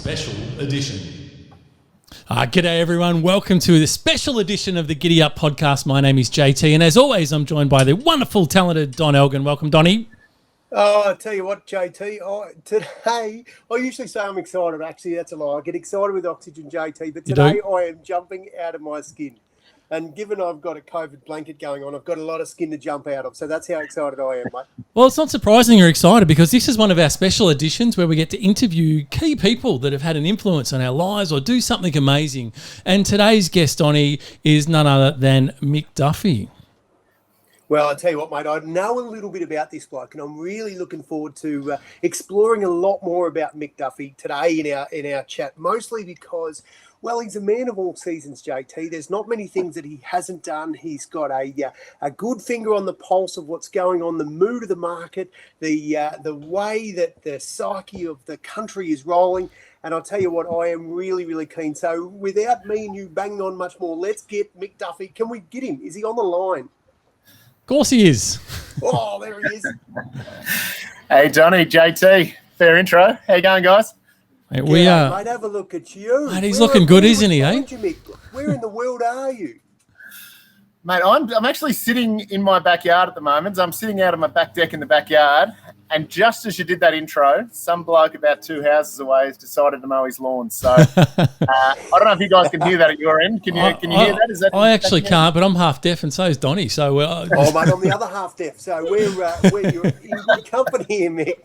special edition. G'day everyone, welcome to the special edition of the GiddyUp Podcast. My name is JT, and as always, I'm joined by the wonderful, talented Don Elgin. Welcome, Donnie. Oh, I tell you what, JT, today, I usually say I'm excited. Actually, that's a lie. I get excited with oxygen, JT, but today I am jumping out of my skin. And given I've got a COVID blanket going on, I've got a lot of skin to jump out of. So that's how excited I am, mate. Well, it's not surprising you're excited because this is one of our special editions where we get to interview key people that have had an influence on our lives or do something amazing. And today's guest, Donnie, is none other than Mick Duffy. Well, I'll tell you what, mate, I know a little bit about this bloke, and I'm really looking forward to exploring a lot more about Mick Duffy today in our chat, mostly because, well, he's a man of all seasons, JT. There's not many things that he hasn't done. He's got a good finger on the pulse of what's going on, the mood of the market, the way that the psyche of the country is rolling. And I'll tell you what, I am really, really keen. So without me and you banging on much more, let's get Mick Duffy. Can we get him? Is he on the line? Of course he is. Oh, there he is. Hey, Johnny, JT. Fair intro. How you going, guys? Mate, mate, have a look at you. Mate, he's looking good, isn't he, eh? Where in the world are you? Mate, I'm actually sitting in my backyard at the moment. I'm sitting out on my back deck in the backyard, and just as you did that intro, some bloke about 2 houses away has decided to mow his lawn. So I don't know if you guys can hear that at your end. Can you hear that? Is that? I actually can't, but I'm half deaf, and so is Donnie. So oh, mate, I'm the other half deaf. So we're you're in good company here, Mick.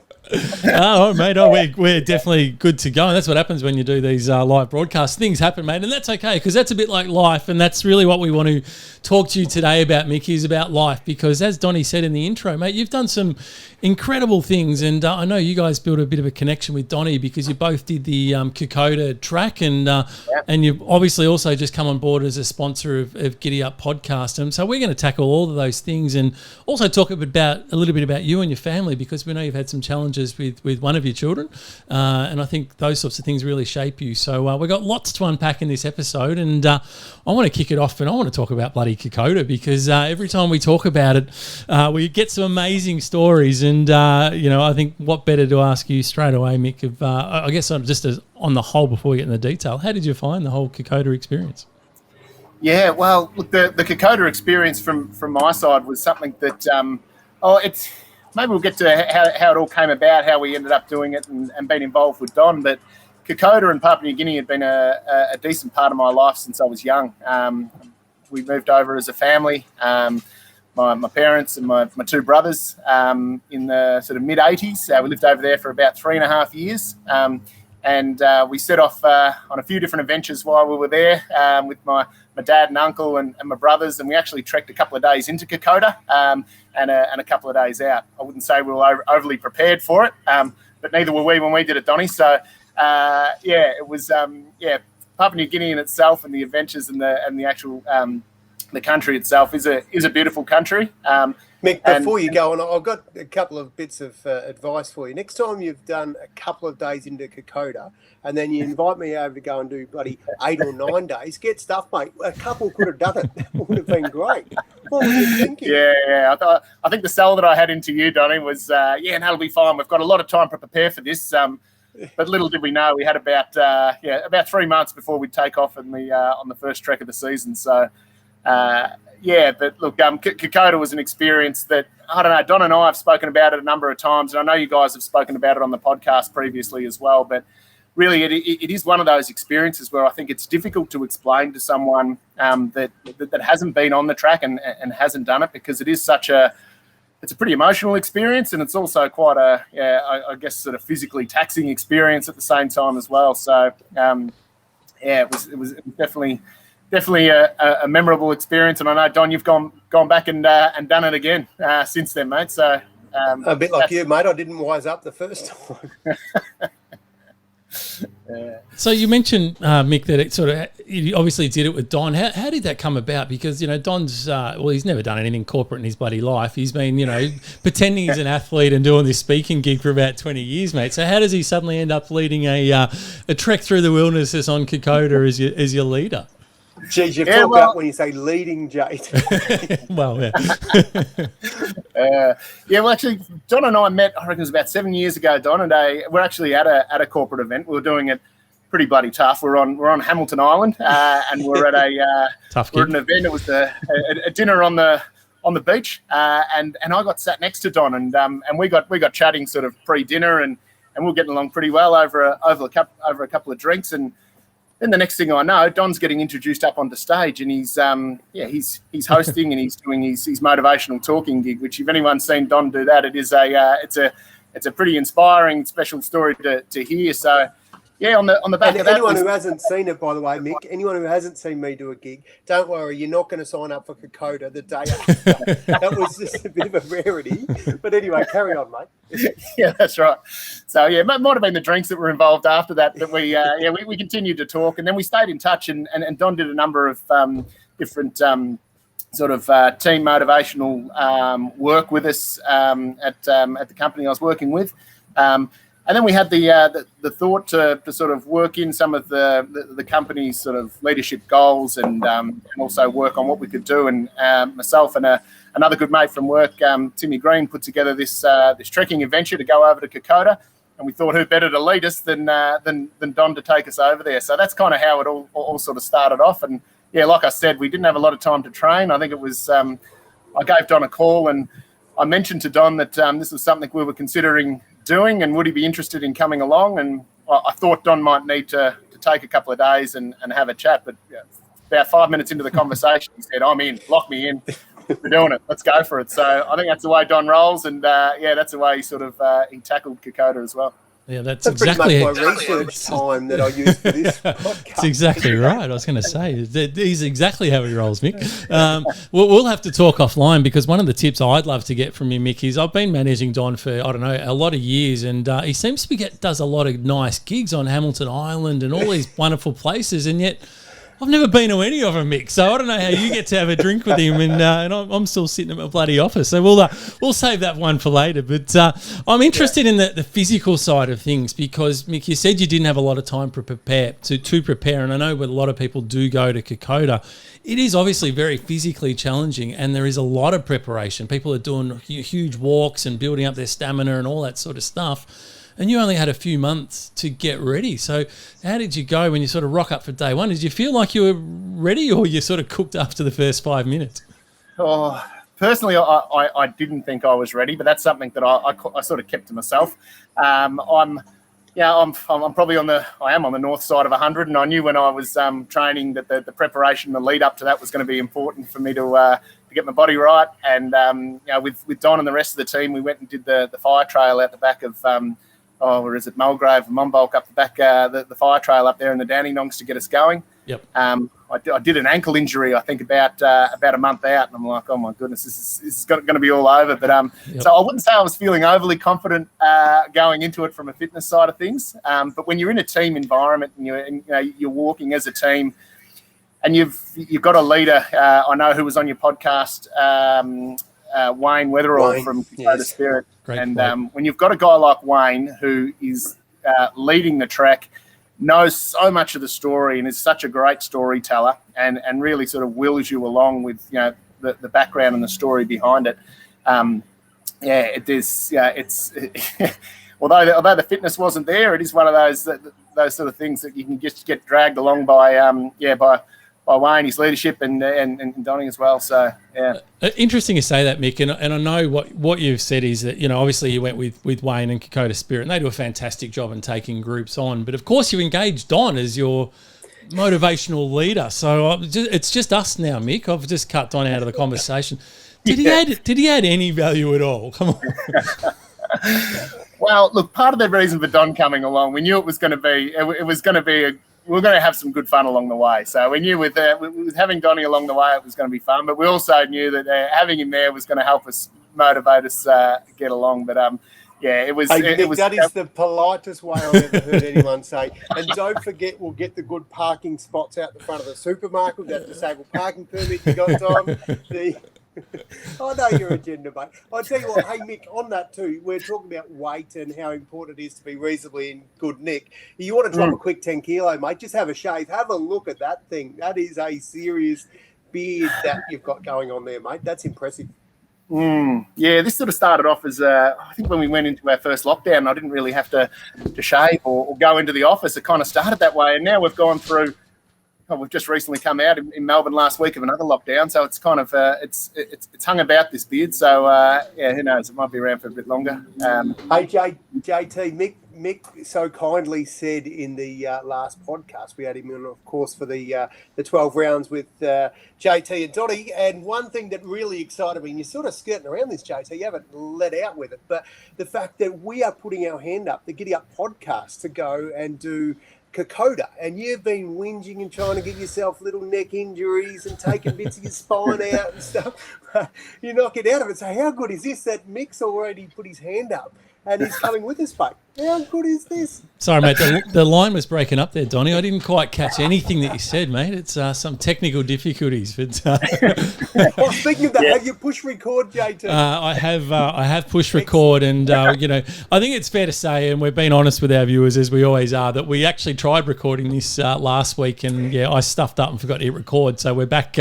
Oh, mate, we're definitely good to go. And that's what happens when you do these live broadcasts. Things happen, mate, and that's okay because that's a bit like life, and that's really what we want to talk to you today about, Mick, is about life because as Donnie said in the intro, mate, you've done some incredible things, and I know you guys built a bit of a connection with Donnie because you both did the Kokoda track, and you've obviously also just come on board as a sponsor of GiddyUp Podcast, and so we're going to tackle all of those things and also talk a little bit about you and your family because we know you've had some challenges with one of your children, and I think those sorts of things really shape you. So we've got lots to unpack in this episode, and I want to kick it off, and I want to talk about bloody Kokoda because every time we talk about it, we get some amazing stories. And, I think what better to ask you straight away, Mick, I guess just on the whole, before we get into the detail, how did you find the whole Kokoda experience? Yeah, well, look, the Kokoda experience from my side was something that, maybe we'll get to how it all came about, how we ended up doing it and being involved with Don. But Kokoda and Papua New Guinea had been a decent part of my life since I was young. We moved over as a family. My parents and my 2 brothers in the sort of mid-'80s. We lived over there for about 3.5 years. And we set off on a few different adventures while we were there with my dad and uncle and my brothers. And we actually trekked a couple of days into Kokoda and a couple of days out. I wouldn't say we were overly prepared for it, but neither were we when we did it, Donnie. So, it was, Papua New Guinea in itself and the adventures and the actual the country itself is a beautiful country. Mick, before you go on, I've got a couple of bits of advice for you. Next time you've done a couple of days into Kokoda and then you invite me over to go and do bloody 8 or 9 days, get stuff, mate. A couple could have done it. That would have been great. What were you thinking? Yeah. I think the sell that I had into you, Donnie, was, that'll be fine. We've got a lot of time to prepare for this. But little did we know, we had about 3 months before we'd take off on the first trek of the season. So, but look, Kokoda was an experience that, I don't know, Don and I have spoken about it a number of times, and I know you guys have spoken about it on the podcast previously as well, but really it is one of those experiences where I think it's difficult to explain to someone that hasn't been on the track and hasn't done it because it is it's a pretty emotional experience, and it's also quite I guess sort of physically taxing experience at the same time as well. So, it was definitely a memorable experience, and I know, Don, you've gone back and done it again since then, mate. So a bit like you, mate. I didn't wise up the first time. So you mentioned, Mick, that you obviously did it with Don. How did that come about? Because, Don's, he's never done anything corporate in his bloody life. He's been, pretending he's an athlete and doing this speaking gig for about 20 years, mate. So how does he suddenly end up leading a trek through the wilderness on Kokoda as your leader? Geez, you've talked about when you say leading, Jade. Well, yeah. Actually, Don and I met, I reckon it was about 7 years ago, Don, and we're actually at a corporate event. We were doing it pretty bloody tough. We're on Hamilton Island, and we're at we're at an event. It was a dinner on the beach, and I got sat next to Don, and we got chatting sort of pre-dinner, and we were getting along pretty well over a couple of drinks, and then the next thing I know, Don's getting introduced up onto stage, and he's hosting and he's doing his motivational talking gig. Which, if anyone's seen Don do that, it's a pretty inspiring, special story to hear. So, yeah, on the back of that. Anyone who hasn't seen it, by the way, Mick, anyone who hasn't seen me do a gig, don't worry, you're not going to sign up for Kokoda the day after. That was just a bit of a rarity. But anyway, carry on, mate. Yeah, that's right. So, yeah, it might have been the drinks that were involved after that we continued to talk, and then we stayed in touch, and Don did a number of different sort of team motivational work with us at the company I was working with. And then we had the thought to sort of work in some of the company's sort of leadership goals, and also work on what we could do. And myself and another good mate from work, Timmy Green, put together this trekking adventure to go over to Kokoda. And we thought, who better to lead us than Don to take us over there? So that's kind of how it all sort of started off. And yeah, like I said, we didn't have a lot of time to train. I think it was I gave Don a call, and I mentioned to Don that this was something we were considering doing, and would he be interested in coming along? And I thought Don might need to take a couple of days and have a chat, but about 5 minutes into the conversation, he said, I'm in, lock me in, we're doing it, let's go for it. So I think that's the way Don rolls, and that's the way he sort of he tackled Kokoda as well. Yeah, that's exactly pretty much my research time that I used for this podcast. That's exactly right. I was going to say, he's exactly how he rolls, Mick. We'll have to talk offline, because one of the tips I'd love to get from you, Mick, is I've been managing Don for, I don't know, a lot of years, and he seems to does a lot of nice gigs on Hamilton Island and all these wonderful places, and yet I've never been to any of them, Mick, so I don't know how you get to have a drink with him, and I'm still sitting at my bloody office. So we'll save that one for later. But I'm interested in the physical side of things, because, Mick, you said you didn't have a lot of time to prepare, and I know when a lot of people do go to Kokoda, it is obviously very physically challenging, and there is a lot of preparation. People are doing huge walks and building up their stamina and all that sort of stuff. And you only had a few months to get ready. So how did you go when you sort of rock up for day one? Did you feel like you were ready, or you sort of cooked after the first 5 minutes? Oh, personally, I didn't think I was ready, but that's something that I sort of kept to myself. I'm probably on the north side of 100, and I knew when I was training that the preparation, the lead up to that was going to be important for me to get my body right. And with Don and the rest of the team, we went and did the fire trail out the back of where is it, Mulgrave and Monbulk, up the back, the fire trail up there in the Dandenongs to get us going. Yep. I did an ankle injury, I think, about a month out, and I'm like, oh my goodness, this is going to be all over. But So I wouldn't say I was feeling overly confident going into it from a fitness side of things. But when you're in a team environment and you're walking as a team, and you've got a leader, I know, who was on your podcast, Wayne Weatherall from Kokoda Spirit. Great and when you've got a guy like Wayne who is leading the track, knows so much of the story, and is such a great storyteller, and really sort of wills you along with the background and the story behind it. It's although the fitness wasn't there, it is one of those sort of things that you can just get dragged along by Wayne, his leadership, and Donnie as well. So yeah, interesting you say that, Mick. And I know what you've said is that obviously you went with Wayne and Kokoda Spirit, and they do a fantastic job in taking groups on. But of course, you engaged Don as your motivational leader. So it's just us now, Mick. I've just cut Don out of the conversation. Did he add any value at all? Come on. Well, look, part of the reason for Don coming along, we knew it was going to be. It was going to be we were going to have some good fun along the way. So we knew with having Donnie along the way, it was going to be fun. But we also knew that having him there was going to help us, motivate us get along. But it was. That is the politest way I've ever heard anyone say. And don't forget, we'll get the good parking spots out the front of the supermarket. That disabled parking permit you got, Tom. I know your agenda, mate. I'll tell you what, hey, Mick, on that too, we're talking about weight and how important it is to be reasonably in good nick. You want to drop a quick 10 kilo, mate, just have a shave. Have a look at that thing. That is a serious beard that you've got going on there, mate. That's impressive. Yeah, this sort of started off as I think when we went into our first lockdown, I didn't really have to shave or go into the office. It kind of started that way, and now we've gone through. We've just recently come out in Melbourne last week of another lockdown, so it's kind of it's hung about this beard. So yeah, who knows? It might be around for a bit longer. Hey, JT, Mick so kindly said in the last podcast, we had him on, of course, for the 12 rounds with JT and Donny. And one thing that really excited me, and you're sort of skirting around this, JT, you haven't let out with it, but the fact that we are putting our hand up, the GiddyUp Podcast, to go and do Kokoda, and you've been whinging and trying to get yourself little neck injuries and taking bits of your spine out and stuff. You knock it out of it. So how good is this that Mick's already put his hand up and he's coming with us, mate? How good is this? Sorry, mate. The line was breaking up there, Donny. I didn't quite catch anything that you said, mate. It's some technical difficulties. But speaking of that, have you pushed record, JT? I have pushed record, and you know, I think it's fair to say, and we've been honest with our viewers as we always are, that we actually tried recording this last week, and yeah, I stuffed up and forgot to hit record. So we're back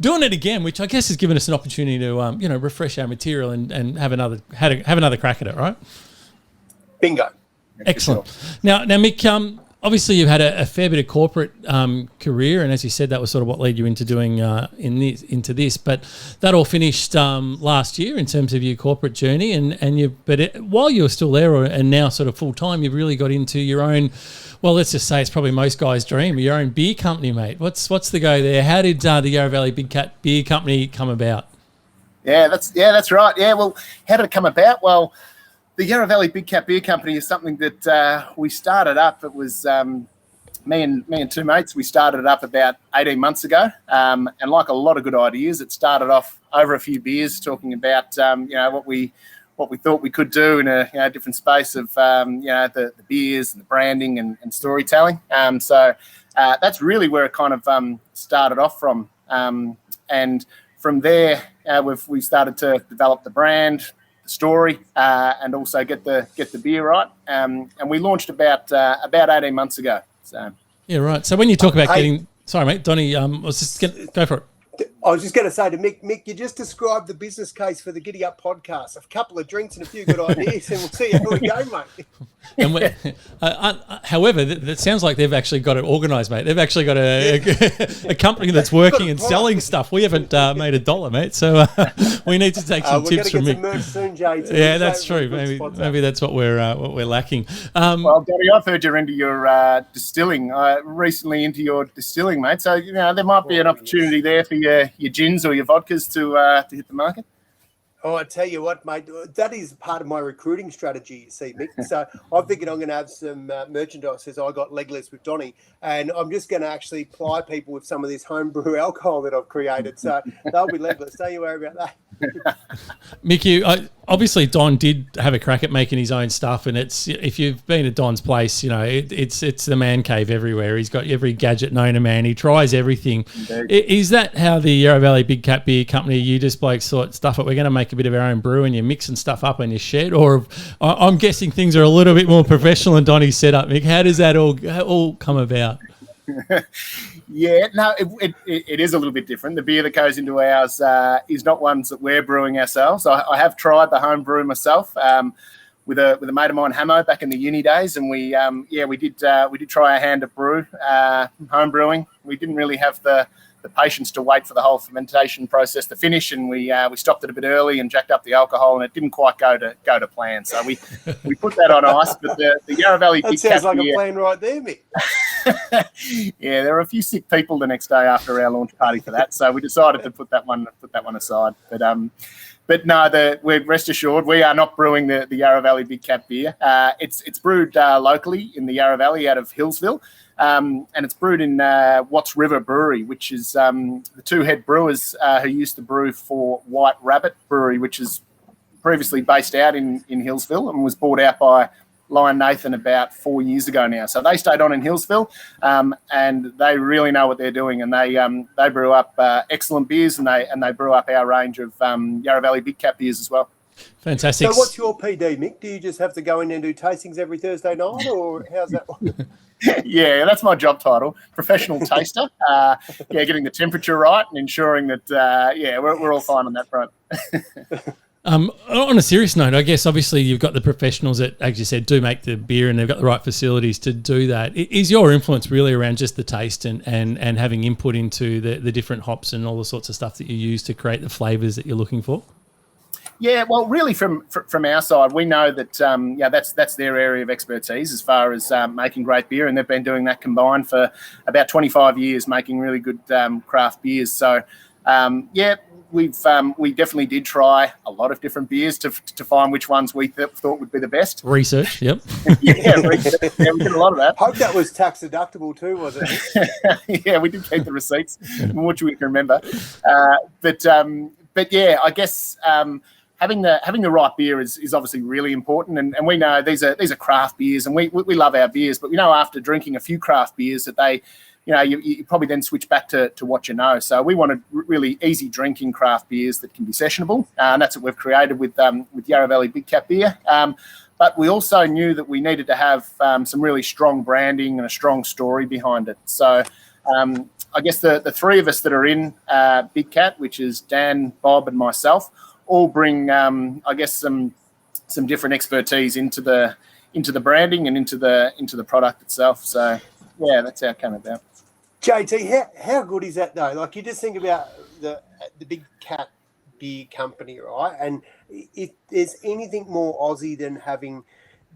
doing it again, which I guess has given us an opportunity to you know, refresh our material and have another crack at it, right? Bingo. Excellent. Now, Mick, obviously you've had a fair bit of corporate career, and as you said, that was sort of what led you into doing into this. But that all finished last year in terms of your corporate journey, while you were still there and now sort of full time, you've really got into your own. Well, let's just say it's probably most guys' dream, your own beer company, mate. What's the go there? How did the Yarra Valley Big Cat Beer Company come about? Yeah, that's right. Yeah, well, how did it come about? Well, the Yarra Valley Big Cat Beer Company is something that we started up. It was me and two mates. We started it up about 18 months ago, and like a lot of good ideas, it started off over a few beers, talking about you know, what we thought we could do in a different space of you know, the beers and the branding and storytelling. So that's really where it kind of started off from, and from there we started to develop the brand, the story, and also get the beer right. And we launched about 18 months ago. So yeah, right. So when you talk about getting, sorry, mate, Donny, I was just go for it. I was just going to say to Mick, you just described the business case for the GiddyUp Podcast. A couple of drinks and a few good ideas, and we'll see how we go, mate. And however, that sounds like they've actually got it organised, mate. They've actually got a company that's working and selling stuff. We haven't made $1, mate. So we need to take some tips from Mick. We're going to get some merch soon, JT. Yeah, that's true. Maybe that's what we're lacking. Well, Donny, I've heard you're into your distilling. Recently into your distilling, mate. So you know, there might be an opportunity there for your gins or your vodkas to hit the market. Oh, I tell you what, mate, that is part of my recruiting strategy, you see, Mick. So I figured I'm going to have some merchandise as I got legless with Donny, and I'm just going to actually ply people with some of this homebrew alcohol that I've created. So they'll be legless. Don't you worry about that. Mickey, obviously Don did have a crack at making his own stuff, and it's, if you've been at Don's place, you know, it's the man cave everywhere. He's got every gadget known to man. He tries everything. Indeed. Is that how the Yarra Valley Big Cat Beer Company, you just blokes thought, stuff it, we're going to make a bit of our own brew, and you're mixing stuff up in your shed? Or I'm guessing things are a little bit more professional than Donny's set up, Mick. How does that all come about? Yeah, no, it is a little bit different. The beer that goes into ours is not ones that we're brewing ourselves. I have tried the home brew myself with a mate of mine, Hamo, back in the uni days, and we did try our hand at home brewing. We didn't really have the patience to wait for the whole fermentation process to finish, and we stopped it a bit early and jacked up the alcohol, and it didn't quite go to plan. So we put that on ice. But the Yarra Valley Big Cat sounds like a plan right there, Mick. Yeah, there were a few sick people the next day after our launch party for that, so we decided to put that one aside. But no, we're rest assured we are not brewing the Yarra Valley Big Cat beer. It's brewed locally in the Yarra Valley out of Hillsville. And it's brewed in Watts River Brewery, which is the two head brewers who used to brew for White Rabbit Brewery, which is previously based out in Hillsville and was bought out by Lion Nathan about 4 years ago now. So they stayed on in Hillsville, and they really know what they're doing, and they brew up excellent beers, and they brew up our range of Yarra Valley Big Cat beers as well. Fantastic. So what's your PD, Mick? Do you just have to go in and do tastings every Thursday night, or how's that work? Yeah, that's my job title, professional taster. Getting the temperature right and ensuring that, we're all fine on that front. On a serious note, I guess obviously you've got the professionals that, as you said, do make the beer and they've got the right facilities to do that. Is your influence really around just the taste and having input into the different hops and all the sorts of stuff that you use to create the flavours that you're looking for? Yeah, well, really from our side, we know that that's their area of expertise as far as making great beer, and they've been doing that combined for about 25 years, making really good craft beers. So, we definitely did try a lot of different beers to find which ones we thought would be the best. Research, yep. Research. Yeah, we did a lot of that. Hope that was tax deductible too, was it? Yeah, we did keep the receipts, which we can remember. But yeah, I guess. Having the right beer is obviously really important, and we know these are craft beers, and we love our beers, but we know after drinking a few craft beers that they, you probably then switch back to what you know. So we wanted really easy drinking craft beers that can be sessionable, and that's what we've created with Yarra Valley Big Cat beer. But we also knew that we needed to have some really strong branding and a strong story behind it. So I guess the three of us that are in Big Cat, which is Dan, Bob, and myself, all bring, I guess, some different expertise into the branding and into the product itself. So, yeah, that's how it came about. JT, how good is that though? Like, you just think about the Big Cat Beer Company, right? And if there's anything more Aussie than having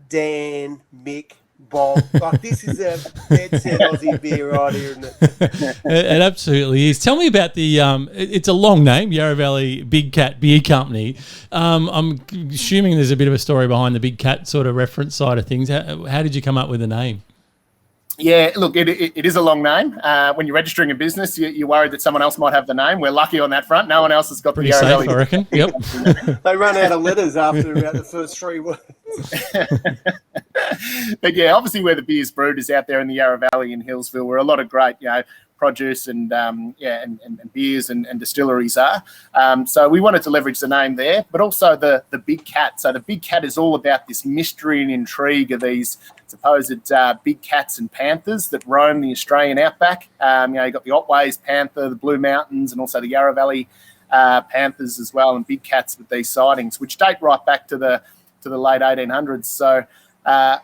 Dan, Mick, Bob, like this is a dead set Aussie beer right here, isn't it? It absolutely is. Tell me about the it's a long name, Yarra Valley Big Cat Beer Company. I'm assuming there's a bit of a story behind the Big Cat sort of reference side of things. How did you come up with the name? Yeah, look, it is a long name. When you're registering a business, you're worried that someone else might have the name. We're lucky on that front. No one else has got pretty the Yarra safe, Valley. I reckon. Yep. They run out of letters after about the first three words. But yeah, obviously where the beer's brewed is out there in the Yarra Valley in Hillsville, where a lot of great, produce and beers and distilleries are. So we wanted to leverage the name there, but also the Big Cat. So the Big Cat is all about this mystery and intrigue of these supposed big cats and panthers that roam the Australian outback. You've got the Otways panther, the Blue Mountains, and also the Yarra Valley panthers as well, and big cats with these sightings, which date right back to the late 1800s. So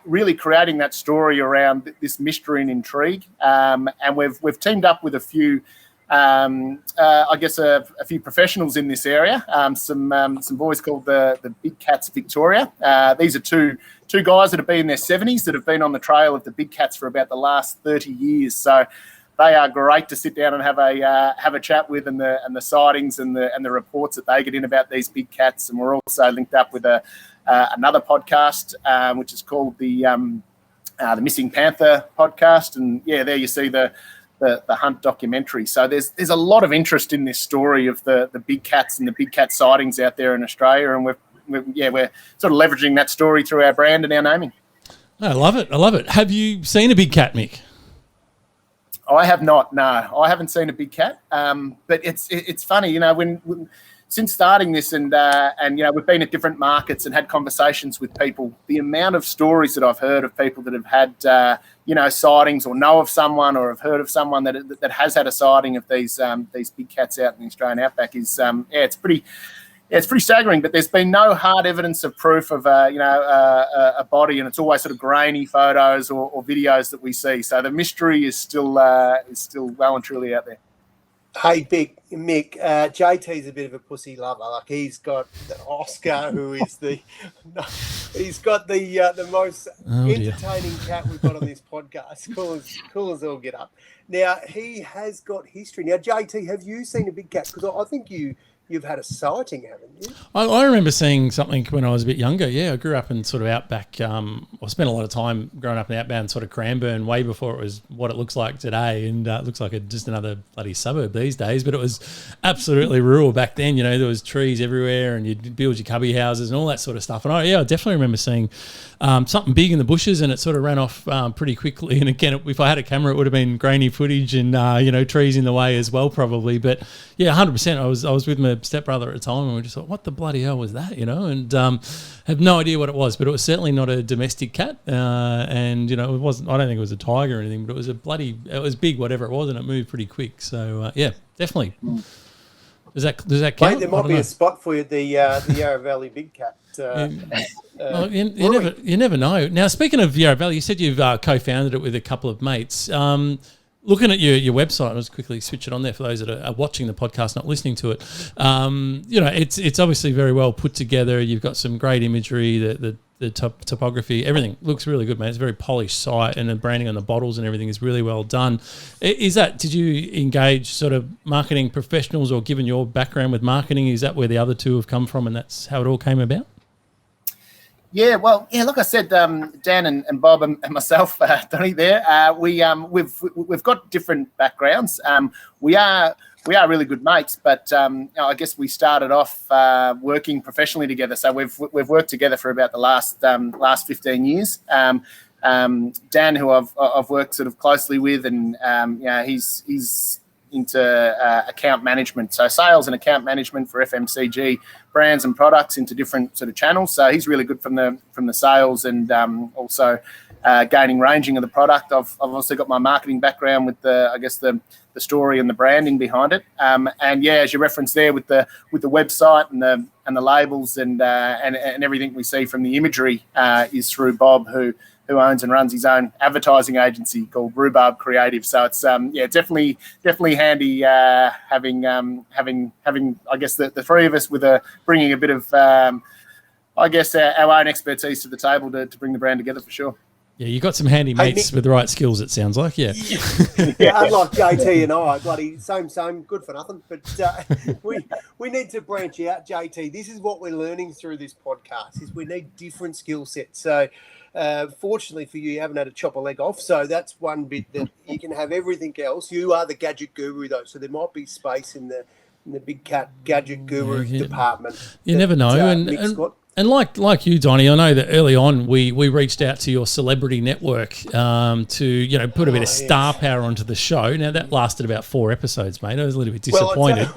really creating that story around this mystery and intrigue. And we've teamed up with a few, a few professionals in this area, some boys called the Big Cats Victoria. These are two guys that have been in their 70s that have been on the trail of the big cats for about the last 30 years. So they are great to sit down and have a chat with, and the sightings and the reports that they get in about these big cats. And we're also linked up with another podcast, which is called the Missing Panther podcast. And yeah, there you see the hunt documentary. So there's a lot of interest in this story of the big cats and the big cat sightings out there in Australia, and we're sort of leveraging that story through our brand and our naming. I love it. Have you seen a big cat, Mick? I have not. No, I haven't seen a big cat. But it's funny, when since starting this and we've been at different markets and had conversations with people, the amount of stories that I've heard of people that have had sightings, or know of someone, or have heard of someone that has had a sighting of these big cats out in the Australian outback is it's pretty staggering. But there's been no hard evidence of proof of a body, and it's always sort of grainy photos or videos that we see. So the mystery is still well and truly out there. Hey, Mick, JT's a bit of a pussy lover. Like, he's got the Oscar, who is he's got the most entertaining cat we've got on this podcast. Cool as all get up. Now, he has got history. Now, JT, have you seen a big cat? Because I think you've had a sighting, haven't you? I remember seeing something when I was a bit younger. Yeah, I grew up in sort of outback. I spent a lot of time growing up in outbound sort of Cranbourne way before it was what it looks like today, and it looks like just another bloody suburb these days. But it was absolutely rural back then. There was trees everywhere, and you'd build your cubby houses and all that sort of stuff. And I definitely remember seeing something big in the bushes, and it sort of ran off pretty quickly. And again, if I had a camera, it would have been grainy footage and trees in the way as well, probably. But yeah, 100%. I was with my stepbrother at the time, and we just thought, what the bloody hell was that, and have no idea what it was, but it was certainly not a domestic cat, and it wasn't. I don't think it was a tiger or anything, but it was big, whatever it was, and it moved pretty quick. So definitely. Does that count? Mate, there might be a spot for you at the Yarra Valley Big Cat. You never know. Now, speaking of Yarra Valley, you said you've co-founded it with a couple of mates. Looking at your website, I'll just quickly switch it on there for those that are watching the podcast, not listening to it. It's obviously very well put together. You've got some great imagery, the topography, everything looks really good, man. It's a very polished site, and the branding on the bottles and everything is really well done. Did you engage sort of marketing professionals, or given your background with marketing, is that where the other two have come from, and that's how it all came about? Yeah, well, like I said, Dan and Bob and myself, Donnie, there, we've got different backgrounds. We are really good mates, but I guess we started off working professionally together. So we've worked together for about the last 15 years. Dan, who I've worked sort of closely with, and he's into account management, so sales and account management for FMCG brands and products into different sort of channels. So he's really good from the sales, and also gaining ranging of the product. I've also got my marketing background with the story and the branding behind it. As you referenced there with the website and the labels and everything we see from the imagery is through Bob, who owns and runs his own advertising agency called Rhubarb Creative. So it's definitely handy having I guess the three of us with bringing a bit of our own expertise to the table to bring the brand together for sure. Yeah, you got some handy mates with the right skills, it sounds like. Yeah. Unlike JT and I, bloody same, good for nothing. But we need to branch out, JT. This is what we're learning through this podcast, is we need different skill sets. So fortunately for you haven't had to chop a leg off. So that's one bit that you can have everything else. You are the gadget guru, though. So there might be space in the big cat gadget guru department. You never know. And like you, Donnie, I know that early on we reached out to your celebrity network to put a bit of star power onto the show. Now that lasted about 4 episodes, mate. I was a little bit disappointed.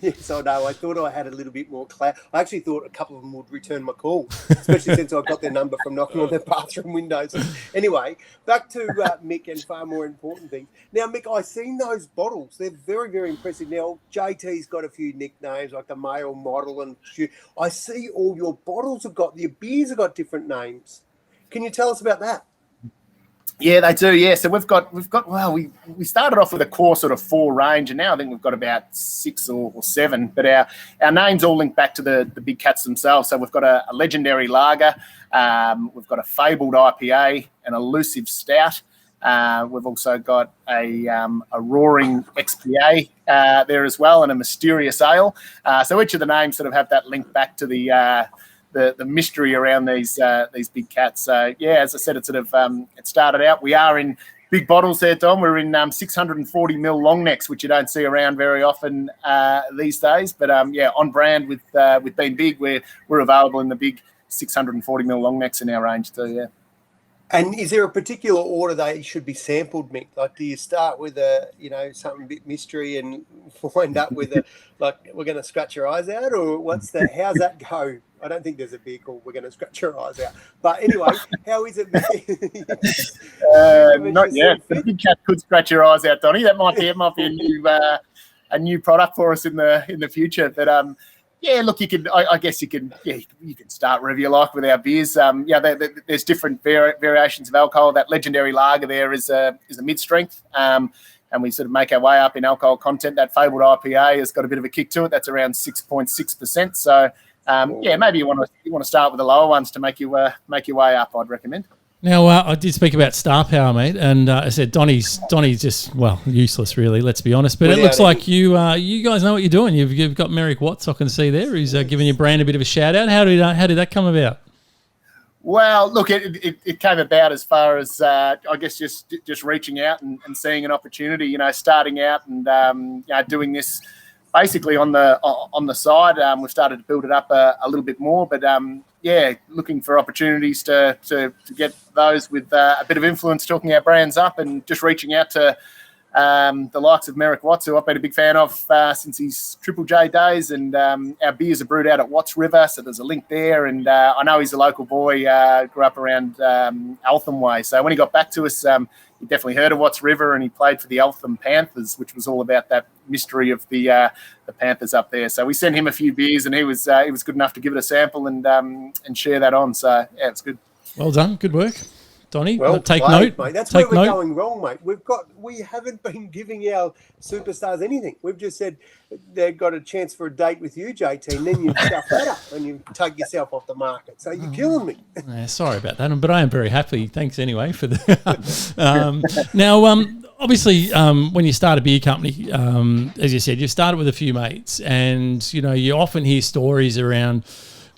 Yes, I know. I thought I had a little bit more I actually thought a couple of them would return my call, especially since I got their number from knocking on their bathroom windows. Anyway, back to Mick and far more important things. Now, Mick, I've seen those bottles. They're very, very impressive. Now, JT's got a few nicknames like the male model, and I see all your bottles have got, your beers have got different names. Can you tell us about that? Yeah, they do. Yeah, so we've got. Well, we started off with a core sort of 4 range, and now I think we've got about 6 or 7. But our names all link back to the big cats themselves. So we've got a legendary lager, we've got a fabled IPA, an elusive stout. We've also got a roaring XPA there as well, and a mysterious ale. So each of the names sort of have that link back to the mystery around these big cats. So as I said, it sort of it started out. We are in big bottles there, Dom. We're in 640 ml long necks, which you don't see around very often these days. But on brand with being big, we're available in the big 640 ml long necks in our range too. Yeah. And is there a particular order they should be sampled, Mick? Like, do you start with something a bit mystery and wind up with we're going to scratch your eyes out, or how's that go? I don't think there's a beer called we're going to scratch your eyes out. But anyway, how is it? Not yet. The big cat could scratch your eyes out, Donnie. That might be a new product for us in the future. But look, you can. I guess you can. Yeah, you can start wherever you like with our beers. There's different variations of alcohol. That legendary lager there is a mid-strength, and we sort of make our way up in alcohol content. That fabled IPA has got a bit of a kick to it. That's around 6.6%. So maybe you want to start with the lower ones to make your way up. I'd recommend. Now, I did speak about star power, mate, and I said Donnie's just, useless, really, let's be honest. But it looks like you guys know what you're doing. You've got Merrick Watts, I can see there. He's giving your brand a bit of a shout-out. How did that come about? Well, look, it came about as far as, I guess, just reaching out and seeing an opportunity, starting out and, doing this basically on the side. We've started to build it up a little bit more, but looking for opportunities to get those with a bit of influence, talking our brands up, and just reaching out to the likes of Merrick Watts, who I've been a big fan of since his Triple J days, and our beers are brewed out at Watts River, so there's a link there. And I know he's a local boy, grew up around Eltham way. So when he got back to us, he definitely heard of Watts River, and he played for the Eltham Panthers, which was all about that mystery of the Panthers up there. So we sent him a few beers, and he was good enough to give it a sample and share that on. So yeah, it's good. Well done, good work, Donnie. Well take played, note, mate. That's take where we're note. going wrong, mate. We haven't been giving our superstars anything. We've just said they've got a chance for a date with you, JT, and then you stuff that up and you take yourself off the market. So you're killing me. Yeah, sorry about that, but I am very happy. Thanks anyway for the. Now, obviously, when you start a beer company, as you said, you started with a few mates, and you often hear stories around,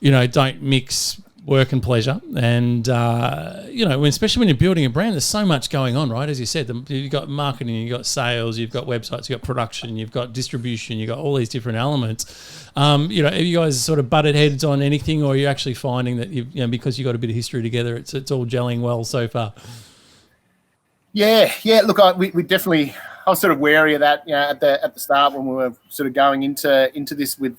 don't mix work and pleasure, and especially when you're building a brand, there's so much going on, right? As you said, you've got marketing, you've got sales, you've got websites, you've got production, you've got distribution, you've got all these different elements. Have you guys sort of butted heads on anything, or are you actually finding that because you've got a bit of history together, it's all gelling well so far? Yeah. Look, we definitely. I was sort of wary of that, at the start when we were sort of going into this with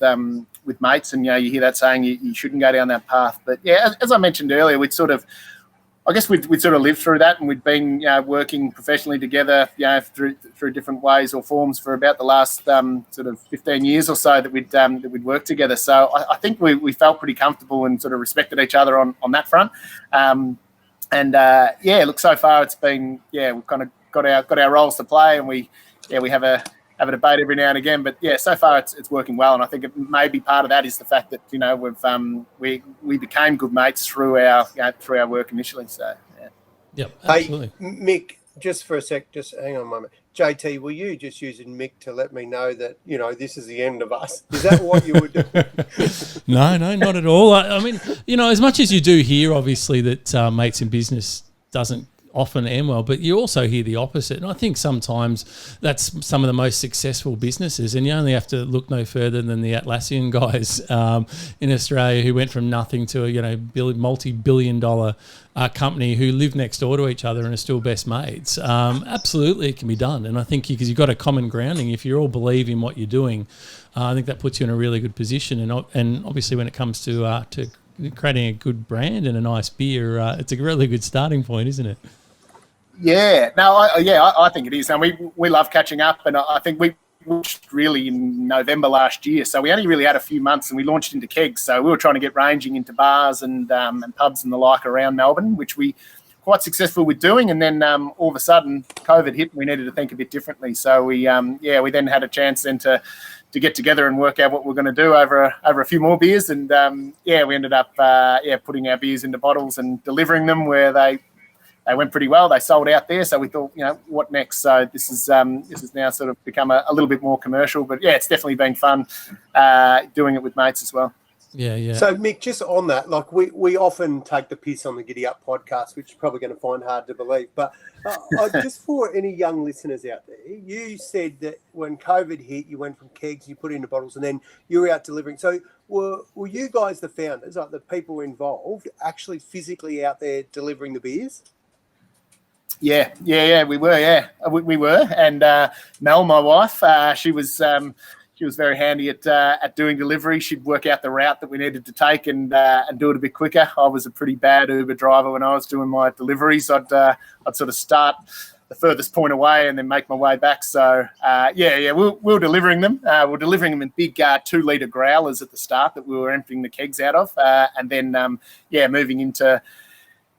mates, and you hear that saying you shouldn't go down that path. But yeah, as I mentioned earlier, we'd sort of lived through that, and we'd been working professionally together, through different ways or forms for about the last sort of 15 years or so that we'd worked together. So I think we felt pretty comfortable and sort of respected each other on that front. Look, so far it's been we've kind of got our roles to play, and we have a debate every now and again. But yeah, so far it's working well, and I think it may be part of that is the fact that we became good mates through our work initially. So yeah. Yep, absolutely. Hey, Mick, just for a sec, just hang on a moment. JT, were you just using Mick to let me know that this is the end of us? Is that what you were doing? No, not at all. I mean, as much as you do hear, obviously, that mates in business doesn't often end well, but you also hear the opposite. And I think sometimes that's some of the most successful businesses. And you only have to look no further than the Atlassian guys in Australia who went from nothing to a multi-billion-dollar company who live next door to each other and are still best mates. Absolutely, it can be done. And I think because you've got a common grounding, if you all believe in what you're doing, I think that puts you in a really good position. And obviously when it comes to creating a good brand and a nice beer, it's a really good starting point, isn't it? Yeah, no, I think it is, and we love catching up, and I think we launched really in November last year, so we only really had a few months, and we launched into kegs, so we were trying to get ranging into bars and pubs and the like around Melbourne, which we quite successful with doing, and then all of a sudden COVID hit, and we needed to think a bit differently, so we then had a chance then to get together and work out what we're going to do over a few more beers, and we ended up putting our beers into bottles and delivering them where they went pretty well. They sold out there, so we thought, what next? So this is now sort of become a little bit more commercial, but yeah, it's definitely been fun doing it with mates as well. Yeah. So Mick, just on that, like we often take the piss on the GiddyUp podcast, which you're probably going to find hard to believe. But just for any young listeners out there, you said that when COVID hit, you went from kegs, you put it into bottles, and then you were out delivering. So were you guys the founders, like the people involved, actually physically out there delivering the beers? Yeah, we were, we were, and Mel, my wife, she was very handy at doing delivery. She'd work out the route that we needed to take and do it a bit quicker. I was a pretty bad Uber driver when I was doing my deliveries. I'd sort of start the furthest point away and then make my way back. So we were delivering them. We were delivering them in big 2-litre growlers at the start that we were emptying the kegs out of, and then moving into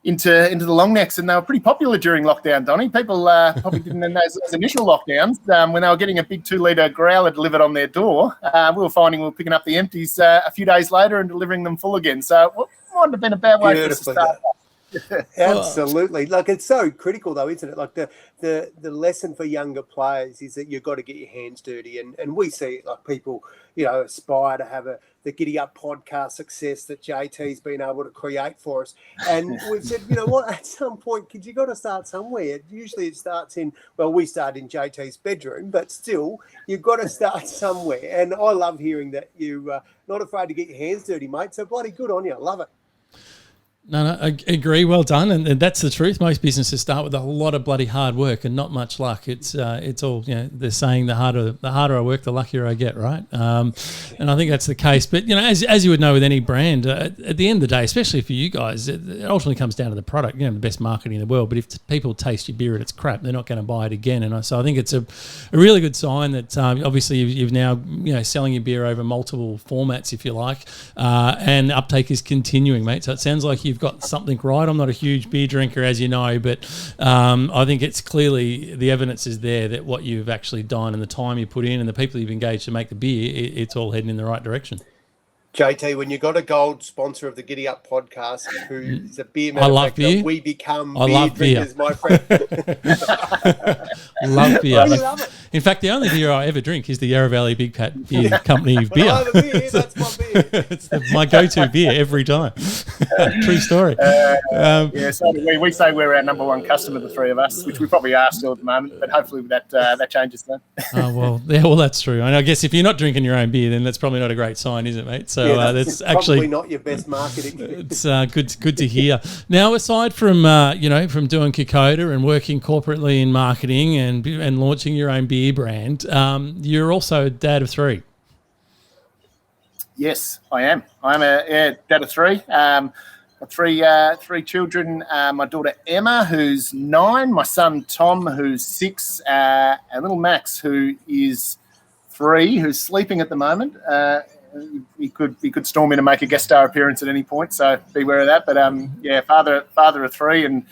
the long necks, and they were pretty popular during lockdown, Donnie. People probably didn't in those initial lockdowns when they were getting a big 2-litre growler delivered on their door. We were finding we were picking up the empties a few days later and delivering them full again. So it mightn't have been a bad way for us to start. Absolutely. Like, it's so critical though, isn't it? Like the lesson for younger players is that you've got to get your hands dirty, and we see it, like people aspire to have the GiddyUp podcast success that JT's been able to create for us, and we've said, at some point, kids, you got to start somewhere. Usually it starts we start in JT's bedroom, but still you've got to start somewhere. And I love hearing that you're not afraid to get your hands dirty, mate, so bloody good on you. Love it. No, I agree. Well done, and that's the truth. Most businesses start with a lot of bloody hard work and not much luck. It's all, they're saying the harder I work, the luckier I get, right? And I think that's the case. But as you would know with any brand, at the end of the day, especially for you guys, it ultimately comes down to the product. The best marketing in the world. But if people taste your beer and it's crap, they're not going to buy it again. And so I think it's a really good sign that obviously you've now selling your beer over multiple formats, if you like, and uptake is continuing, mate. So it sounds like you've got something right. I'm not a huge beer drinker, as you know, but I think it's clearly the evidence is there that what you've actually done and the time you put in and the people you've engaged to make the beer, it's all heading in the right direction. JT, when you got a gold sponsor of the GiddyUp Podcast, who's a beer manufacturer, I love beer. We become beer drinkers, my friend. Love beer. Love it. In fact, the only beer I ever drink is the Yarra Valley Big Cat Beer Company beer. I have a beer, that's my beer. It's my go-to beer every time. True story. So we say we're our number one customer, the three of us, which we probably are still at the moment, but hopefully that changes then. Well, that's true. And I guess if you're not drinking your own beer, then that's probably not a great sign, is it, mate? So that's actually probably not your best marketing. It's good to hear. Now, aside from from doing Kokoda and working corporately in marketing and launching your own beer brand, you're also a dad of three. Yes, I am. I'm a dad of three. Three children. My daughter Emma, who's 9. My son Tom, who's 6. And little Max, who is 3, who's sleeping at the moment. He could storm in and make a guest star appearance at any point, so beware of that. But father of 3, and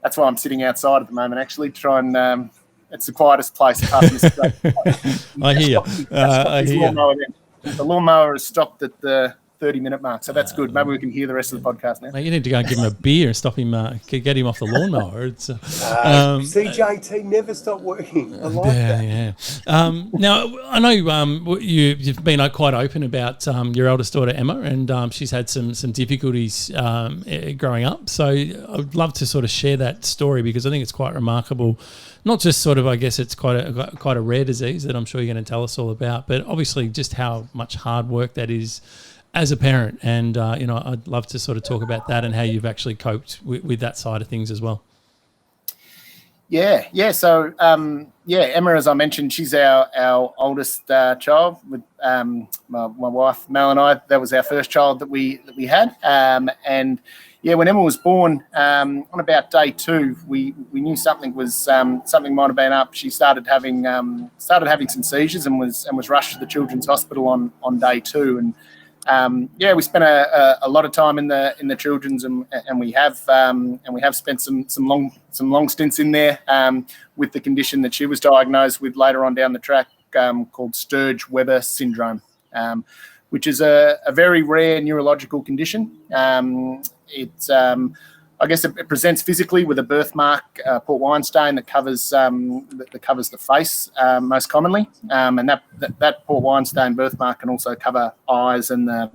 that's why I'm sitting outside at the moment. Actually, to try and it's the quietest place apart from this. I hear. I hear. The lawnmower has stopped at the 30-minute mark, so that's good. Maybe we can hear the rest of the podcast now. Mate, you need to go and give him a beer and stop him, get him off the lawnmower. CJT never stop working. I like that. Yeah. Now, I know you've been quite open about your eldest daughter, Emma, and she's had some difficulties growing up. So I'd love to sort of share that story because I think it's quite remarkable. Not just sort of, I guess it's quite a rare disease that I'm sure you're going to tell us all about, but obviously just how much hard work that is as a parent. And, I'd love to sort of talk about that and how you've actually coped with that side of things as well. Yeah. So, Emma, as I mentioned, she's our oldest child with my wife, Mel, and I. That was our first child that we had. When Emma was born, on about day 2, we knew something might have been up. She started having some seizures and was rushed to the Children's Hospital on day 2. And we spent a lot of time in the Children's, and we have spent some long stints in there with the condition that she was diagnosed with later on down the track, called Sturge-Weber syndrome, which is a very rare neurological condition. It presents physically with a birthmark, Port wine stain that covers the face most commonly, and that Port wine stain birthmark can also cover eyes and the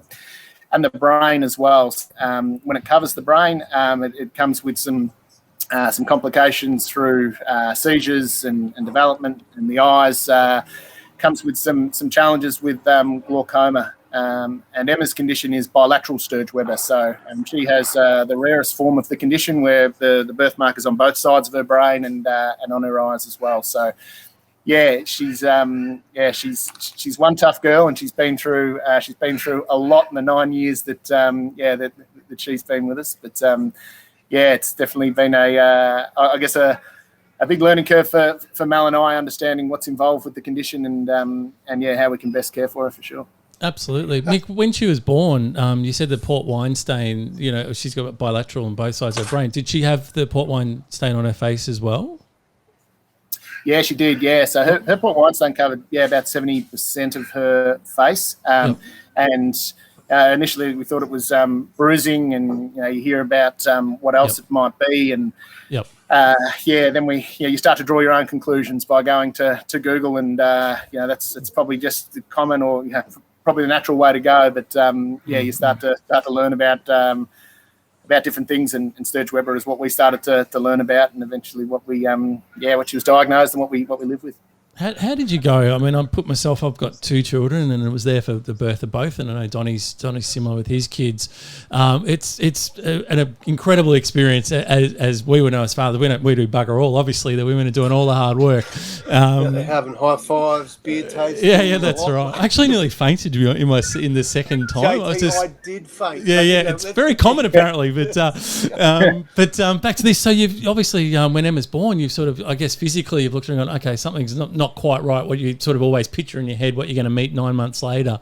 brain as well. When it covers the brain, it comes with some complications through seizures and development, and the eyes comes with some challenges with glaucoma. And Emma's condition is bilateral Sturge-Weber. So she has the rarest form of the condition where the birthmark is on both sides of her brain and on her eyes as well. So, she's one tough girl, and she's been through a lot in the 9 years that she's been with us. But it's definitely been a big learning curve for Mel and I, understanding what's involved with the condition and how we can best care for her for sure. Absolutely. Mick, when she was born, you said the port wine stain, she's got bilateral on both sides of her brain. Did she have the port wine stain on her face as well? Yeah, she did, yeah. So her port wine stain covered, about 70% of her face. And initially we thought it was bruising, and, you hear about what else it might be. And then you start to draw your own conclusions by going to Google, and that's probably just common, or probably the natural way to go. But you start to learn about different things, and Sturge-Weber is what we started to learn about, and eventually what she was diagnosed and what we live with. How did you go? I mean, I've got 2 children, and it was there for the birth of both, and I know Donnie's similar with his kids. It's an incredible experience, as we would know as fathers. We do bugger all. Obviously, the women are doing all the hard work. They're having high fives, beer tasting. Yeah, that's right. I actually nearly fainted in the second time. I did faint. Yeah, it's very common apparently. But back to this. So you've obviously, when Emma's born, you've sort of, I guess, physically you've looked and gone, okay, something's not quite right. What you sort of always picture in your head, what you're going to meet 9 months later.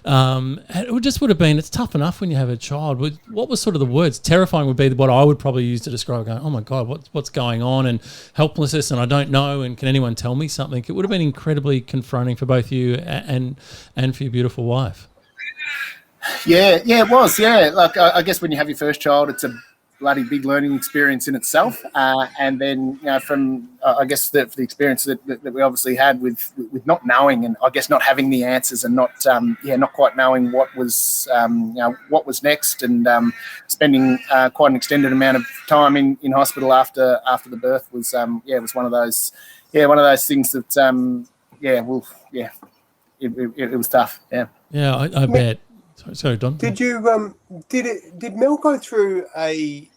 It just would have been, it's tough enough when you have a child. What was sort of the words? Terrifying would be what I would probably use to describe going, oh my God, what's going on, and helplessness, and I don't know, and can anyone tell me something? It would have been incredibly confronting for both you and for your beautiful wife. Yeah, it was. Yeah, like I guess when you have your first child, it's a bloody big learning experience in itself, and then from I guess for the experience that we obviously had with not knowing, and I guess not having the answers, and not quite knowing what was next, and spending quite an extended amount of time in hospital after the birth was was one of those things that it was tough. I bet. Sorry, Don. Did you did Mel go through a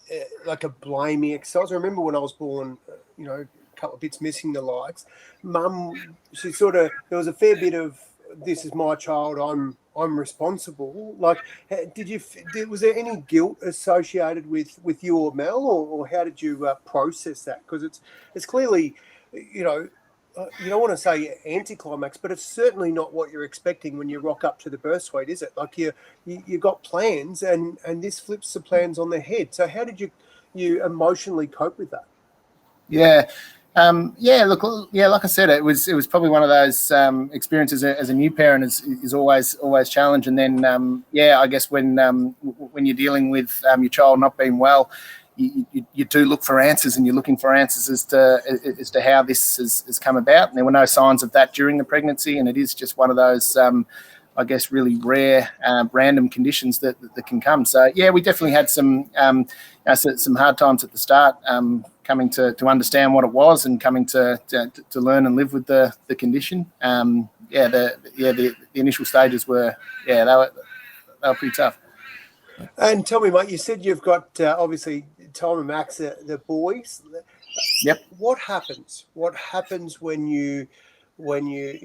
blaming exercise? I remember when I was born, a couple of bits missing the likes. Mum, she there was a fair bit of, this is my child, I'm responsible. Like, was there any guilt associated with you or Mel, or how did you process that? Because it's clearly, you don't want to say anticlimax, but it's certainly not what you're expecting when you rock up to the birth suite, is it? Like you got plans, and this flips the plans on their head. So how did you emotionally cope with that? Like I said, it was probably one of those experiences as a new parent is always challenge. And then I guess when you're dealing with your child not being well, you do look for answers, and you're looking for answers as to how this has come about. And there were no signs of that during the pregnancy, and it is just one of those, I guess, really rare, random conditions that can come. So we definitely had some hard times at the start, coming to understand what it was, and coming to learn and live with the condition. The initial stages were they were pretty tough. And tell me, mate, you said you've got obviously Tom and Max, the boys. Yep. What happens? What happens when you're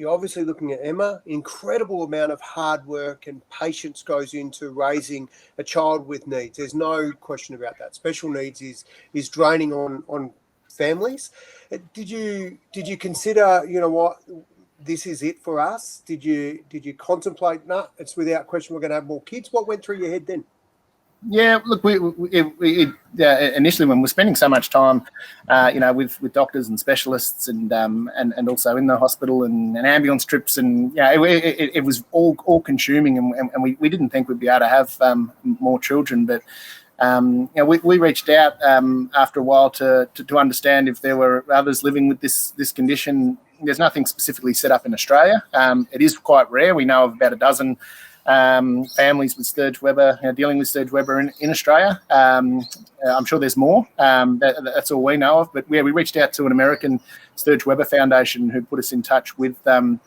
obviously looking at Emma? Incredible amount of hard work and patience goes into raising a child with needs. There's no question about that. Special needs is draining on families. Did you consider, what, this is it for us? Did you contemplate? No, it's without question we're going to have more kids. What went through your head then? Yeah, look, we initially, when we're spending so much time, with doctors and specialists, and also in the hospital, and ambulance trips, and it was all consuming, and we didn't think we'd be able to have more children, but we reached out after a while to understand if there were others living with this condition. There's nothing specifically set up in Australia. It is quite rare. We know of about a dozen families with Sturge-Weber, dealing with Sturge-Weber in Australia. I'm sure there's more. That's all we know of. But we reached out to an American Sturge-Weber Foundation who put us in touch with a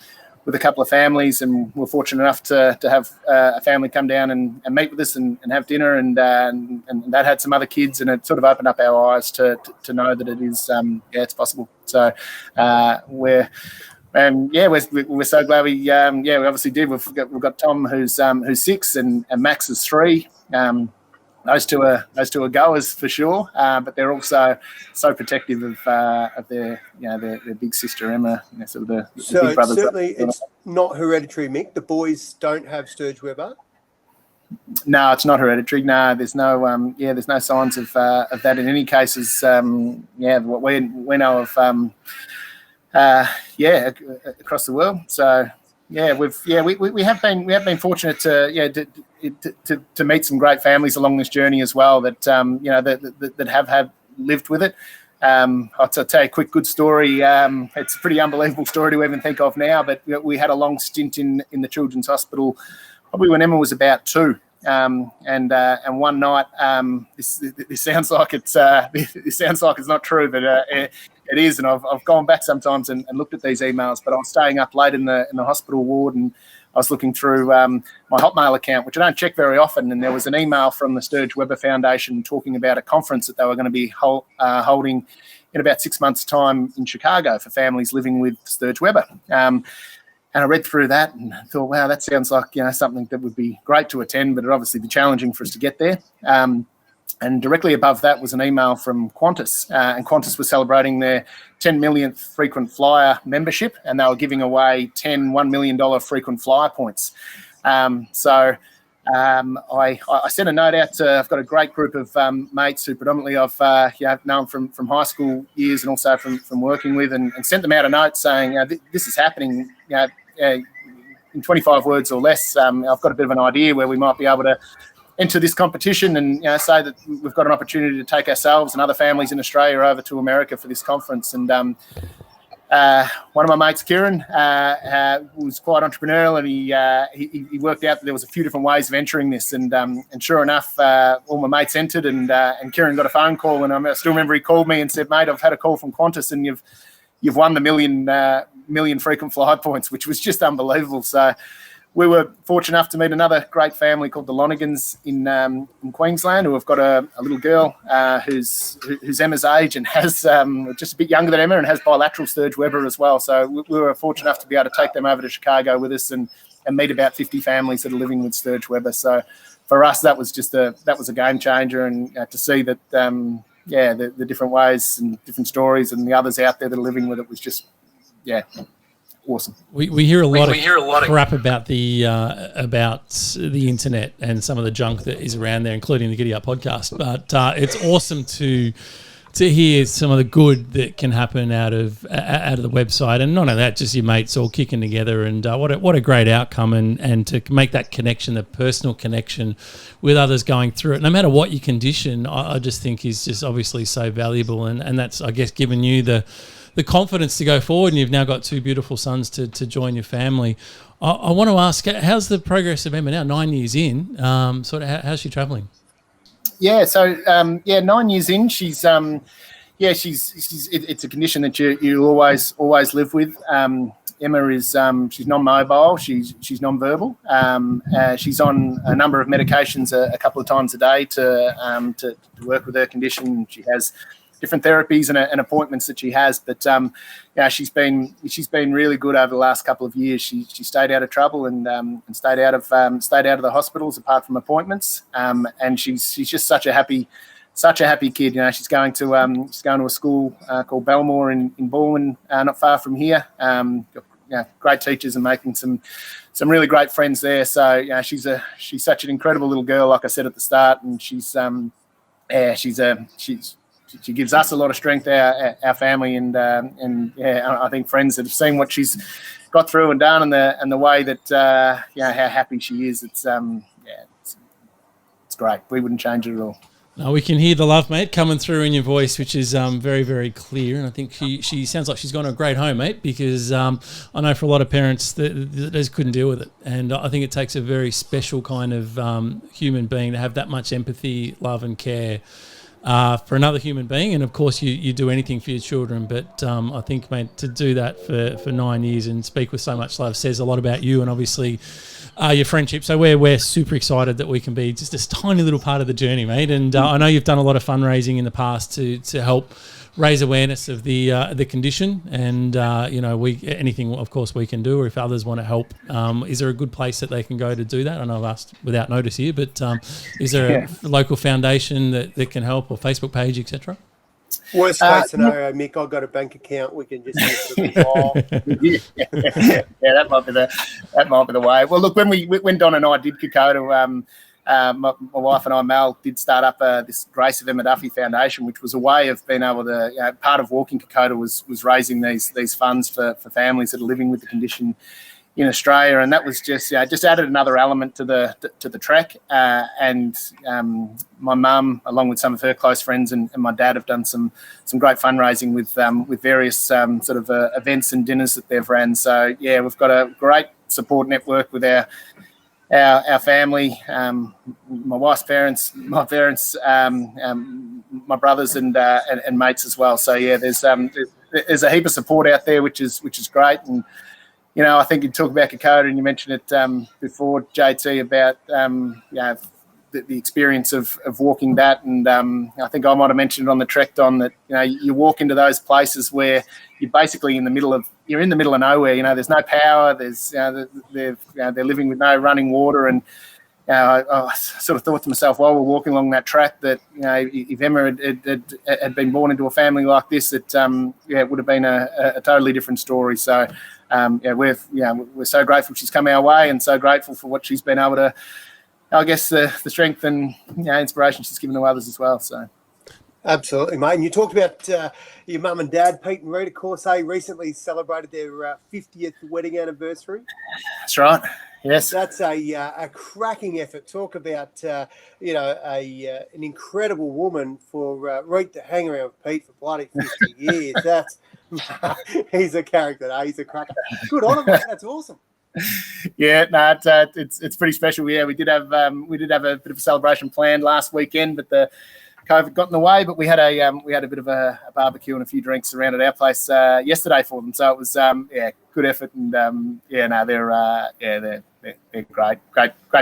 couple of families, and we're fortunate enough to have a family come down and meet with us and have dinner, and that had some other kids, and it sort of opened up our eyes to know that it is it's possible. So we're so glad we obviously did. We've got Tom who's 6 and Max is 3. Those two are goers for sure, but they're also so protective of their big sister Emma. Sort of the big brothers. Certainly it's not hereditary, Mick. The boys don't have Sturge-Weber. No, it's not hereditary. No, there's no there's no signs of that in any cases. What we know of. Across the world. So we have been fortunate to meet some great families along this journey as well. That that have lived with it. I'll tell you a quick good story. It's a pretty unbelievable story to even think of now. But we had a long stint in the Children's Hospital, probably when Emma was about 2. And one night, this sounds like it's not true, but it is, and I've gone back sometimes and looked at these emails. But I was staying up late in the hospital ward, and I was looking through my Hotmail account, which I don't check very often, and there was an email from the Sturge Weber Foundation talking about a conference that they were going to be holding in about 6 months' time in Chicago for families living with Sturge Weber. And I read through that and thought, wow, that sounds like something that would be great to attend, but it'd obviously be challenging for us to get there. And directly above that was an email from Qantas, and Qantas was celebrating their 10 millionth frequent flyer membership, and they were giving away 10 $1 million frequent flyer points. So I sent a note out to, I've got a great group of mates who predominantly I've known from high school years and also from working with, and sent them out a note saying, this is happening, in 25 words or less. I've got a bit of an idea where we might be able to enter this competition and say that we've got an opportunity to take ourselves and other families in Australia over to America for this conference. And one of my mates, Kieran, was quite entrepreneurial, and he worked out that there was a few different ways of entering this. And sure enough, all my mates entered, and Kieran got a phone call, and I still remember he called me and said, "Mate, I've had a call from Qantas, and you've won the million frequent flyer points," which was just unbelievable. So we were fortunate enough to meet another great family called the Lonigans in Queensland, who have got a little girl who's Emma's age and has just a bit younger than Emma and has bilateral Sturge Weber as well. So we were fortunate enough to be able to take them over to Chicago with us and meet about 50 families that are living with Sturge Weber. So for us, that was a game changer, and to see that the different ways and different stories and the others out there that are living with it was just awesome. We hear a lot of crap about the internet and some of the junk that is around there, including the GiddyUp podcast. But it's awesome to hear some of the good that can happen out of the website, and not only that, just your mates all kicking together, and what a great outcome, and to make that connection, the personal connection with others going through it, no matter what your condition, I just think is just obviously so valuable, and that's, I guess, given you the confidence to go forward, and you've now got two beautiful sons to join your family. I want to ask, how's the progress of Emma now, 9 years in? Sort of, how's she travelling? Yeah, so 9 years in, she's it's a condition that you always live with. Emma is she's non-mobile, she's non-verbal. She's on a number of medications a couple of times a day to work with her condition. She has different therapies and appointments that she has, but she's been really good over the last couple of years. She stayed out of trouble and stayed out of the hospitals apart from appointments. And she's just such a happy kid. She's going to a school called Belmore in Baldwin, not far from here. Great teachers and making some really great friends there. So she's such an incredible little girl, like I said at the start, and she gives us a lot of strength, our family, and I think friends that have seen what she's got through and done, and the way that how happy she is. It's great. We wouldn't change it at all. No, we can hear the love, mate, coming through in your voice, which is very, very clear. And I think she sounds like she's gone to a great home, mate, because I know for a lot of parents that just couldn't deal with it. And I think it takes a very special kind of human being to have that much empathy, love and care for another human being. And of course you do anything for your children, but I think, mate, to do that for 9 years and speak with so much love says a lot about you and obviously your friendship. So we're super excited that we can be just this tiny little part of the journey, mate. And I know you've done a lot of fundraising in the past to help raise awareness of the condition, and anything of course we can do, or if others want to help, is there a good place that they can go to do that? I know I've asked without notice here, but is there a local foundation that can help, or Facebook page, etc.? Worst case scenario, Mick, I've got a bank account. We can just use it. That might be the way. Well, look, when Don and I did Kokoda, my wife and I, Mel, did start up this Grace of Emma Duffy Foundation, which was a way of being able to, part of walking Kokoda was raising these funds for families that are living with the condition in Australia, and that was just added another element to the trek. And my mum, along with some of her close friends, and my dad, have done some great fundraising with various events and dinners that they've ran. So we've got a great support network with our family, my wife's parents, my parents, my brothers and mates as well. So there's there's a heap of support out there, which is great. And I think you talk about Kokoda, and you mentioned it before, JT, about the experience of walking that. And I think I might have mentioned it on the trek, Don, that you walk into those places where you're basically in the middle of nowhere. There's no power. There's they're living with no running water. And I sort of thought to myself while we're walking along that track that if Emma had been born into a family like this, it would have been a totally different story. So we're so grateful she's come our way, and so grateful for what she's been able to, I guess, the strength and inspiration she's given to others as well. So. Absolutely, mate. And you talked about your mum and dad, Pete and Rita Corset, recently celebrated their 50th wedding anniversary. That's right. Yes, that's a cracking effort. Talk about an incredible woman for Rita to hang around with Pete for bloody 50 years. That's he's a character. He's a cracker. Good on him, mate. That's awesome. Yeah, no, it's pretty special. Yeah, we did have a bit of a celebration planned last weekend, but the COVID got in the way. But we had a bit of a barbecue and a few drinks around at our place yesterday for them. So it was good effort, and they're great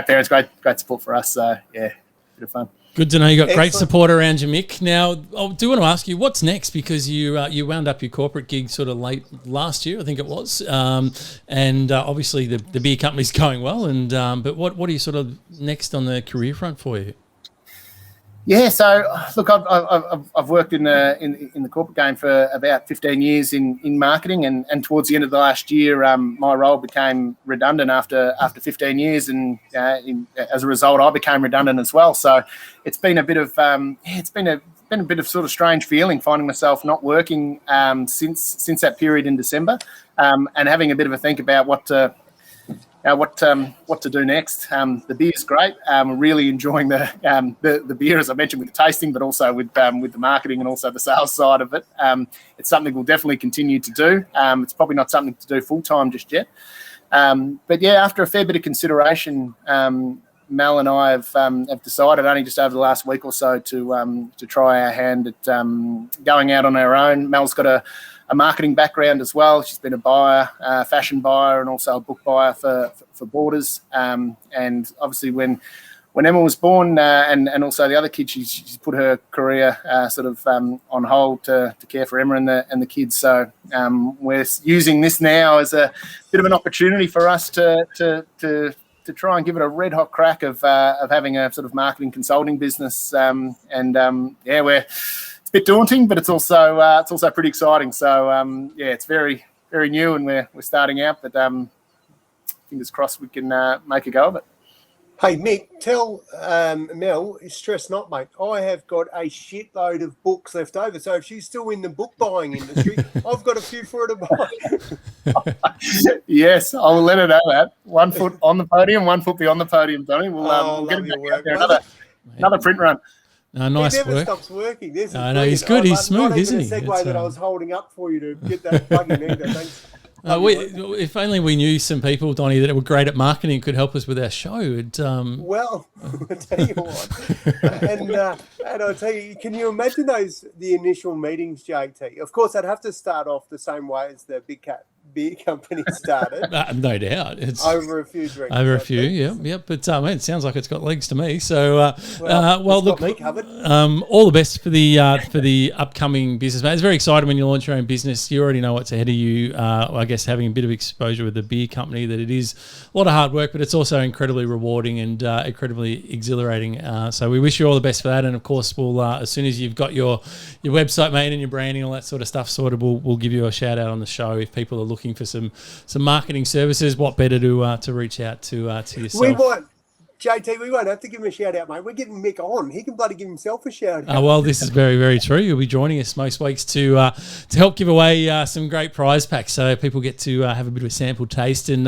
parents, great support for us. So yeah, bit of fun. Good to know you got great support around you, Mick. Now, I do want to ask you, what's next? Because you wound up your corporate gig sort of late last year, I think it was, and obviously the beer company's going well. And but what are you sort of next on the career front for you? Yeah, so look, I've worked in the corporate game for about 15 years in marketing, and towards the end of the last year, my role became redundant after 15 years, and as a result, I became redundant as well. So it's been a bit of sort of strange feeling, finding myself not working since that period in December, and having a bit of a think about what to do next. The beer's great. We're really enjoying the beer, as I mentioned, with the tasting, but also with the marketing and also the sales side of it. It's something we'll definitely continue to do. It's probably not something to do full time just yet. But yeah, after a fair bit of consideration, Mel and I have decided only just over the last week or so to try our hand at going out on our own. Mel's got a marketing background as well. She's been a buyer, fashion buyer, and also a book buyer for Borders. And obviously, when Emma was born, and also the other kids, she's put her career on hold to care for Emma and the kids. So we're using this now as a bit of an opportunity for us to try and give it a red hot crack of having a sort of marketing consulting business. It's a bit daunting, but it's also pretty exciting. So it's very, very new, and we're starting out, but fingers crossed we can make a go of it. Hey, Mick, tell Mel, stress not, mate. I have got a shitload of books left over. So if she's still in the book buying industry, I've got a few for her to buy. Yes, I will let her know that. 1 foot on the podium, 1 foot beyond the podium, Donny. We'll get him back out there. Another print run. Nice he never work. Stops working. This is he's good. He's smooth, isn't he? Not even a segue that I was holding up for you to get that plug in either. Thanks. If only we knew some people, Donny, that were great at marketing could help us with our show. Well, I'll tell you what. And I'll tell you, can you imagine the initial meetings, JT? Of course, I'd have to start off the same way as the Big Cat Beer Company started. No doubt. It's over a few drinks. Over a few, yeah. But it sounds like it's got legs to me. So, look, me covered. All the best for the upcoming business, mate. It's very exciting when you launch your own business. You already know what's ahead of you. I guess having a bit of exposure with the beer company, that it is a lot of hard work, but it's also incredibly rewarding and incredibly exhilarating. So we wish you all the best for that. And of course, we'll as soon as you've got your website made and your branding, all that sort of stuff sorted, we'll give you a shout out on the show if people are looking for some marketing services. What better to reach out to yourself? We won't have to give him a shout out, mate. We're getting Mick on. He can bloody give himself a shout out. Well, this is very, very true. You'll be joining us most weeks to help give away some great prize packs, so people get to have a bit of a sample taste and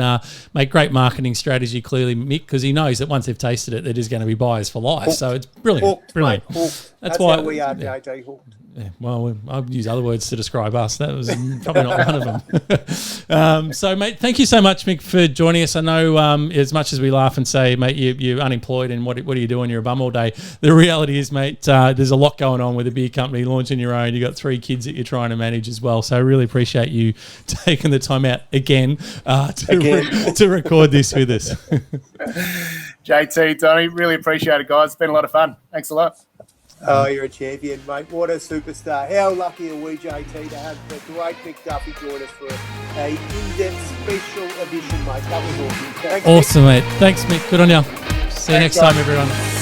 make great marketing strategy. Clearly, Mick, because he knows that once they've tasted it, they're just going to be buyers for life. Hooked. So it's brilliant. Hooked, brilliant. Mate, hooked. That's why how we are, JT. Hooked. Yeah, well, I'll use other words to describe us. That was probably not one of them. So, mate, thank you so much, Mick, for joining us. I know as much as we laugh and say, mate, you're unemployed and what are you doing? You're a bum all day. The reality is, mate, there's a lot going on with a beer company, launching your own. You've got 3 kids that you're trying to manage as well. So I really appreciate you taking the time out again to record this with us. JT, Tony, really appreciate it, guys. It's been a lot of fun. Thanks a lot. Oh, you're a champion, mate. What a superstar. How lucky are we, JT, to have the great Mick Duffy join us for a in-depth special edition, mate. That was awesome. Thanks, awesome, mate. Thanks, Mick. Good on you. See you next time, everyone.